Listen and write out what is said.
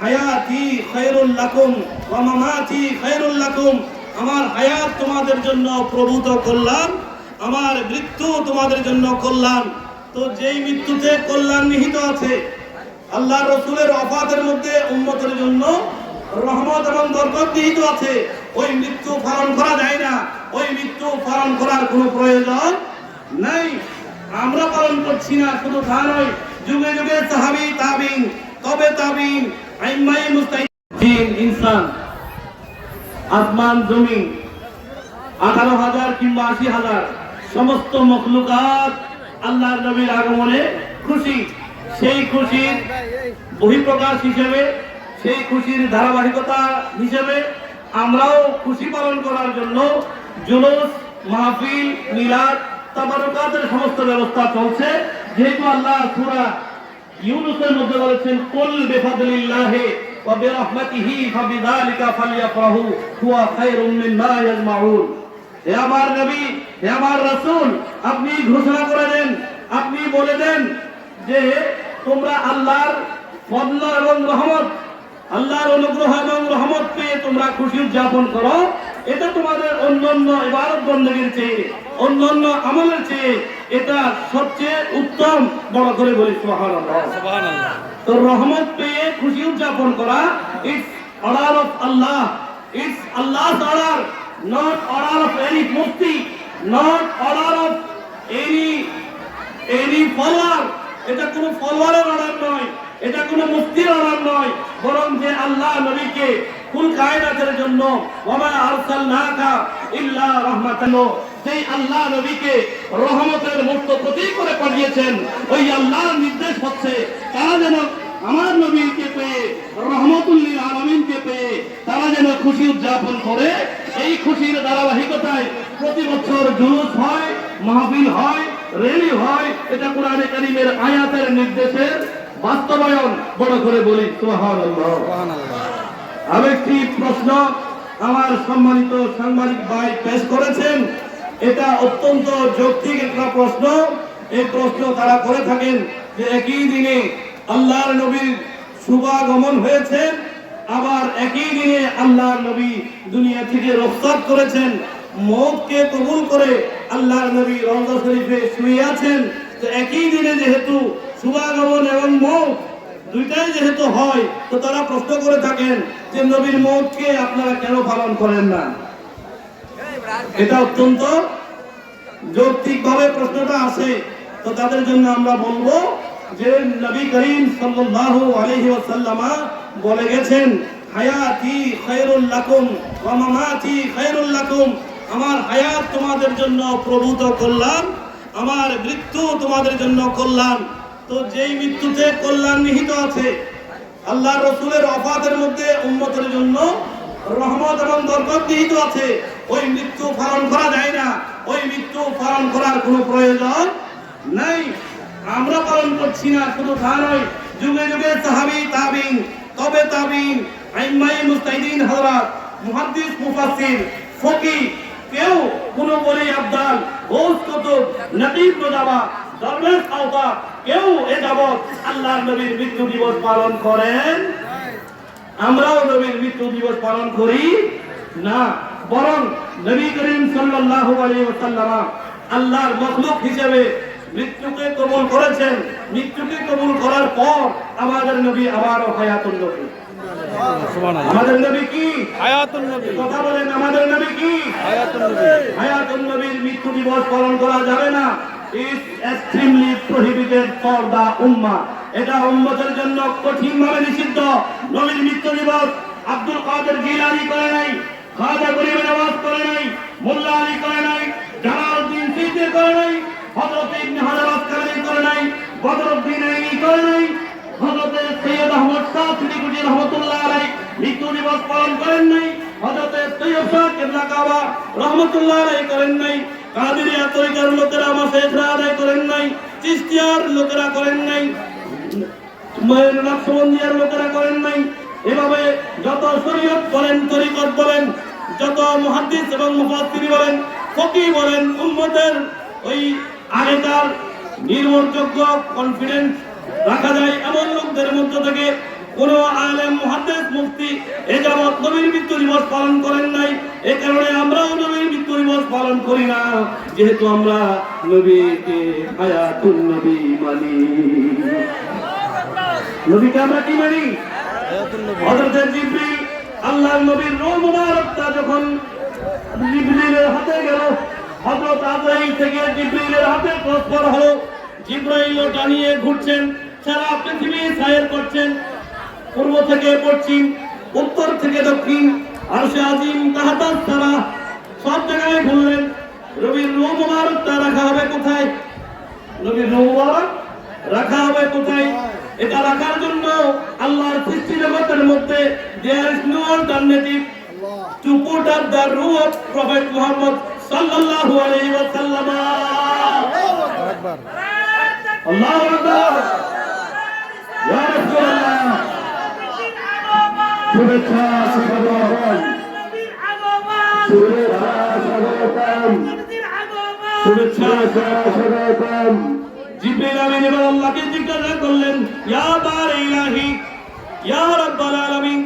হায়াতি খায়রুল লাকুম ওয়া মামাতি খায়রুল লাকুম, আমার হায়াত তোমাদের জন্য প্রভূত কল্যাণ, আমার মৃত্যু তোমাদের জন্য কল্যাণ। তো যেই মৃত্যুতে কল্যাণ নিহিত আছে, আল্লাহ রসুলের ওফাতের মধ্যে উম্মতের জন্য রহমত এবং বরকত নিহিত আছে, ওই মৃত্যু পালন করা যায় না, ওই মৃত্যু পালন করার কোনো প্রয়োজন নাই। আমরা পালন করছি না, শুধু তা নয়, যুগে যুগে সাহাবী তাবিঈন, তবে তাবিঈন, আইম্মায়ে মুজতাহিদিন, ইনসান, আসমান জমিন, 18,000 কিংবা 80,000 সমস্ত মখলুকাত আল্লাহর নবীর আগমনে খুশি। সেই খুশির বহিঃপ্রকাশ হিসেবে, সেই খুশির ধারাবাহিকতা হিসেবে আমরাও খুশি পালন করার জন্য জুলুস, মাহফিল, মিলাদ, তাবারুকাতের সমস্ত ব্যবস্থা চলছে। যেহেতু আল্লাহ সূরা ইউনূসের মধ্যে বলেছেন, কুল বিফাদলিল্লাহি ওয়া বিরহমাতিহি ফাবিযালিকা ফালইফরাহু হুয়া খায়রুম মিম্মা ইয়াজমাউন। হে আমার নবী, হে আমার রাসূল, আপনি ঘোষণা করে দেন, আপনি বলে দেন যে তোমরা আল্লাহর ফজল এবং রহমত, আল্লাহর অনুগ্রহ এবং রহমত পেয়ে তোমরা খুশি উদযাপন করো। এটা তোমাদের অন্যান্য ইবাদত বন্দেগীর চেয়ে, অন্যান্য আমলের চেয়ে এটা সবচেয়ে উত্তম। বড় করে বলি সুবহানাল্লাহ, সুবহানাল্লাহ। তো রহমত পেয়ে খুশি উদযাপন করা, it's order of Allah, it's আল্লাহস order, not order of any Mufti, not order of any follower. এটা কোনো ফলোয়ারের অর্ডার নয়, এটা কোনো মুফতির অর্ডার নয়, বরং যে আল্লাহ নবীকে কুল কায়নাতের জন্য ওয়া মা আরসালনাকা ইল্লা রাহমাতান, সেই আল্লাহ নবীকে রহমতের মূর্ত প্রতীক করে পাঠিয়েছেন, ওই আল্লাহর নির্দেশ হচ্ছে তারা যেন আমার নবীকে পেয়ে, রহমতুল লিল আলামিনকে পেয়ে তারা যেন খুশি উদযাপন করে। এই খুশির ধারাবাহিকতায় প্রতি বছর জুলুস হয়, মাহফিল হয়, র্যালি হয়। এটা কোরআনে কারীমের আয়াতের নির্দেশের বাস্তবায়ন। বড় করে বলি সুবহানাল্লাহ, সুবহানাল্লাহ। আরেকটি প্রশ্ন আমার সম্মানিত সাংবাদিক ভাই পেশ করেছেন, এটা অত্যন্ত যৌক্তিক একটা প্রশ্ন। এই প্রশ্ন তারা করে থাকেন যে একই দিনে আল্লাহর নবীর শুভাগমন হয়েছে, আবার একই দিনে আল্লাহর নবী দুনিয়া থেকে রুখসাত করেছেন, মওতকে কবুল করে আল্লাহর নবী রওজা শরীফে শুয়ে আছেন। তো একই দিনে যেহেতু শুভাগমন এবং মওত দুইটাই যেহেতু হয়, তো তারা প্রশ্ন করে থাকেন যে নবীর মওতকে আপনারা কেন পালন করেন না। এটা অত্যন্ত যৌক্তিকভাবে প্রশ্নটা আসে। তো তাদের জন্য আমরা বলবো যে নবী করিম সাল্লাল্লাহু আলাইহি ওয়াসাল্লাম বলে গেছেন, হায়াতি খায়রুল লাকুম ওয়া মামাতি খায়রুল লাকুম, আমার হায়াত তোমাদের জন্য প্রভূত কল্যাণ, আমার মৃত্যু তোমাদের জন্য কল্যাণ। তো যেই মৃত্যুতে কল্যাণ নিহিত আছে, আল্লাহ রসুলের ওফাতের মধ্যে উম্মতের জন্য রহমত এবং বরকত নিহিত আছে, ওই মৃত্যু পালন করা যায় না, ওই মৃত্যু পালন করার কোনো প্রয়োজন নাই। আমরা পালন করছি না, শুধু তা নয়, যুগে যুগে সাহাবী তাবিঈন, তবে তাবিঈন, আইম্মায়ে মুজতাহিদিন হযরত, মুহাদ্দিস, মুফাসসির, ফকিহ, কেউ কোনো বলি আবদাল, গৌস কুতুব, নকিব মুজাবা, দরবেশ আওতা, কেউ এ যাবৎ আল্লাহর নবীর মৃত্যু দিবস পালন করেন? আমরাও নবীর মৃত্যু দিবস পালন করি না, বরং নবী করিম সাল্লাল্লাহু আলাইহি ওয়াসাল্লাম আল্লাহর মাখলুক হিসেবে মৃত্যুকে কবুল করেছেন। মৃত্যুকে কবুল করার পর আমাদের নবী আবারও হায়াতুন নবী। আমাদের নবী কি হায়াতুন নবী? কথা বলেন, আমাদের নবী কি হায়াতুন নবী? হায়াতুন নবীর মৃত্যু দিবস পালন করা যাবে না। It's extremely prohibited for the উম্মাহ। এটা উম্মতের জন্য কঠিনভাবে নিষিদ্ধ। নবীর মৃত্যু দিবস আব্দুল কাদের জিলানী করে নাই, খাজা গরিব নওয়াজ করে নাই, মোল্লা আলী করে নাই, জালালউদ্দিন সিদ্দিকী করে নাই, হযরত ইবনে হাজার আসকালানী করে নাই, বদরউদ্দিন আইনি করে নাই, হযরত সৈয়দ আহমদ শাহ সিদ্দিকী রহমাতুল্লাহ আলাইহি মৃত্যু দিবস পালন করেন নাই, হযরত সৈয়দ শাহ কিবলা কাবা রহমাতুল্লাহ আলাইহি করেন নাই, কাদেরিয়া তরিকার লোকেরা মাসেহরা আদায় করেন নাই, চিশতিয়ার লোকেরা করেন নাই, নকশবন্দিয়ার লোকেরা করেন নাই। এভাবে যত শরীয়ত বলেন, তরিকত বলেন, যত মুহাদ্দিস এবং মুফাসসির বলেন, ফকিহ বলেন, উম্মতের ওই আগেকার নির্ভরযোগ্য কনফিডেন্স রাখা যায় এমন লোকদের মধ্য থেকে কোন আলেম মুফতি এ যাবৎ নবীর মৃত্যু দিবস পালন করেন নাই, এই কারণে আমরাও নবীর মৃত্যু দিবস পালন করি না, যেহেতু আমরা নবীকে হায়াতুন নবী মানি। নবীকে আমরা কি মানি? হযরত জিবরিল আল্লাহর নবীর রূহ মুবারকটা যখন জিবরিলের হাতে গেল, হযরত আজরাইল থেকে জিবরিলের হাতে ট্রান্সফার হলো। জিবরাইল ওটা নিয়ে ঘুরছেন, সারা পৃথিবী সায়ের করছেন, পূর্ব থেকে পশ্চিম, উত্তর থেকে দক্ষিণ, আরশে আজিম, তাহতাস সারা, সব জায়গায় ঘুরলেন। নবীর রূহ মুবারকটা রাখা হবে কোথায়? নবীর রূহ মুবারক রাখা হবে কোথায়? এটা রাখার জন্য আল্লাহর সৃষ্টি জগতের মধ্যে there is no alternative to put up the ruh of Prophet Muhammad sallallahu alaihi wasallam. Allahu Akbar. Ya Rasulullah. শুভেচ্ছা স্বাগতম, শুভেচ্ছা স্বাগতম, শুভেচ্ছা স্বাগতম। জিবরিল আমিন এবার আল্লাহকে জিজ্ঞাসা করলেন, ইয়া বারি ইলাহি, ইয়া রাব্বাল আলামিন,